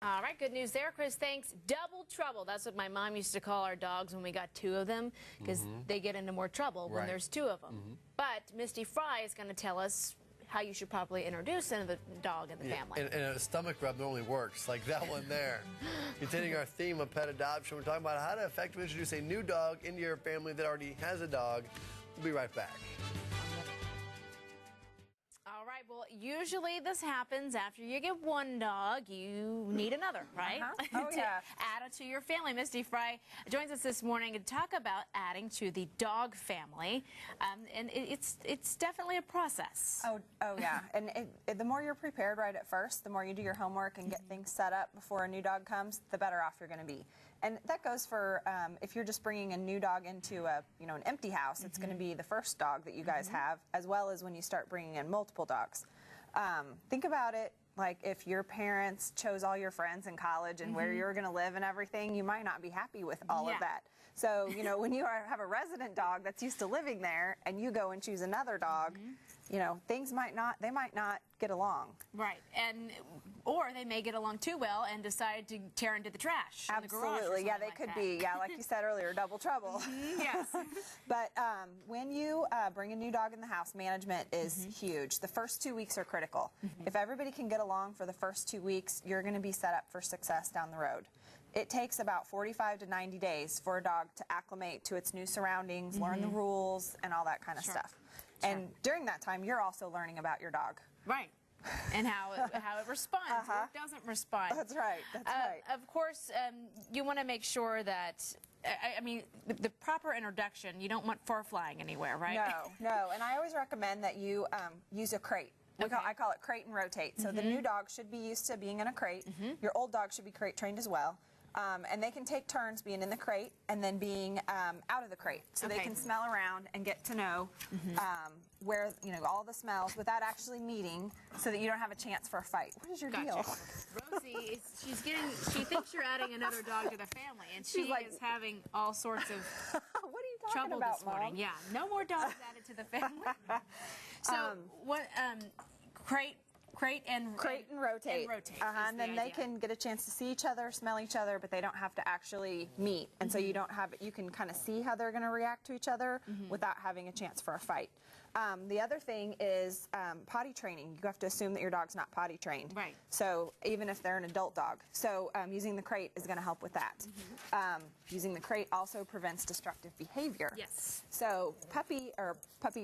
All right, good news there, Chris. Thanks. Double trouble. That's what my mom used to call our dogs when we got two of them, because they get into more trouble when there's two of them. But Misty Fry is going to tell us how you should properly introduce another dog in the family. And a stomach rub normally works, like that one there. Continuing our theme of pet adoption, we're talking about how to effectively introduce a new dog into your family that already has a dog. We'll be right back. All right, well, usually this happens after you get one dog, you need another, right? Oh, yeah. Add it to your family. Misty Fry joins us this morning to talk about adding to the dog family, and it's definitely a process. Oh yeah, and the more you're prepared right at first, the more you do your homework and get things set up before a new dog comes, the better off you're going to be. And that goes for if you're just bringing a new dog into an empty house, it's going to be the first dog that you guys have, as well as when you start bringing in multiple dogs. Think about it like if your parents chose all your friends in college and where you're going to live and everything, you might not be happy with all of that. So, when you have a resident dog that's used to living there and you go and choose another dog, things might not get along. Right, or they may get along too well and decide to tear into the trash in the garage. Absolutely, yeah, they could be, like you said earlier, double trouble. Yes. But when you bring a new dog in the house, management is huge. The first 2 weeks are critical. If everybody can get along for the first 2 weeks, you're going to be set up for success down the road. It takes about 45 to 90 days for a dog to acclimate to its new surroundings, learn the rules, and all that kind of stuff. And during that time, you're also learning about your dog. Right. And how it responds or doesn't respond. That's right. That's right. Of course, you want to make sure that, the proper introduction, you don't want fur flying anywhere, right? No. And I always recommend that you use a crate. I call it crate and rotate. So the new dog should be used to being in a crate. Your old dog should be crate trained as well. And they can take turns being in the crate and then being out of the crate. So they can smell around and get to know where, all the smells without actually meeting, so that you don't have a chance for a fight. What is your deal? Rosie, she thinks you're adding another dog to the family, and she is having all sorts of what are you talking trouble about, this morning. Mom? Yeah, no more dogs added to the family. So what? Crate and rotate. And then they can get a chance to see each other, smell each other, but they don't have to actually meet. And so you can kind of see how they're going to react to each other without having a chance for a fight. The other thing is potty training. You have to assume that your dog's not potty trained. Right. So even if they're an adult dog. So using the crate is going to help with that. Using the crate also prevents destructive behavior. Yes. So puppy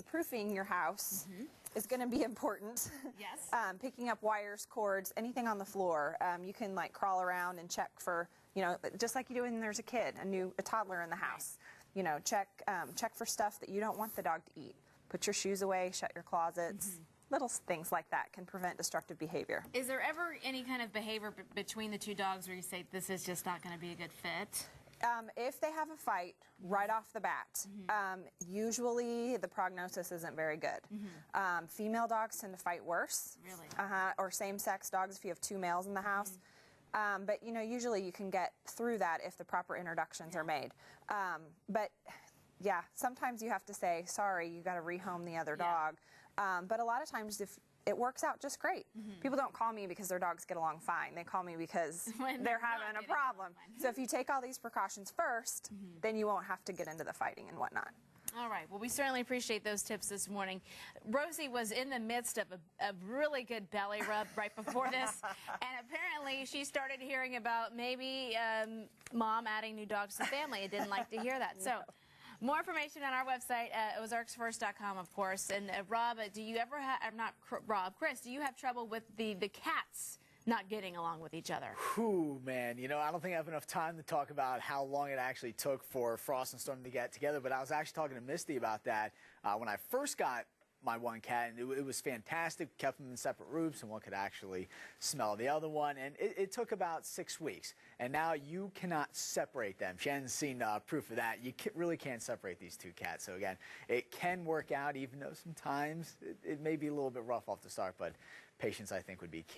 proofing your house is going to be important. Yes. Picking up wires, cords, anything on the floor. You can crawl around and check for, just like you do when there's a kid, a toddler in the house. Check for stuff that you don't want the dog to eat. Put your shoes away, shut your closets. Little things like that can prevent destructive behavior. Is there ever any kind of behavior between the two dogs where you say this is just not going to be a good fit? If they have a fight right off the bat, usually the prognosis isn't very good. Female dogs tend to fight worse. Really? Or same-sex dogs if you have two males in the house. But usually you can get through that if the proper introductions are made. But yeah, sometimes you have to say, sorry, you got to rehome the other dog. But a lot of times if it works out just great. People don't call me because their dogs get along fine. They call me because they're having a problem. So if you take all these precautions first, then you won't have to get into the fighting and whatnot. All right. Well, we certainly appreciate those tips this morning. Rosie was in the midst of a really good belly rub right before this, and apparently she started hearing about maybe Mom adding new dogs to the family and didn't like to hear that. So. More information on our website, ozarksfirst.com, of course. And Rob, do you ever have, Chris, do you have trouble with the cats not getting along with each other? Whew, man, I don't think I have enough time to talk about how long it actually took for Frost and Storm to get together, but I was actually talking to Misty about that when I first got my one cat, and it was fantastic. Kept them in separate rooms, and one could actually smell the other one, and it took about 6 weeks, and now you cannot separate them. Shannon's seen proof of that. You really can't separate these two cats. So again, it can work out, even though sometimes it may be a little bit rough off the start, but patience, I think, would be key.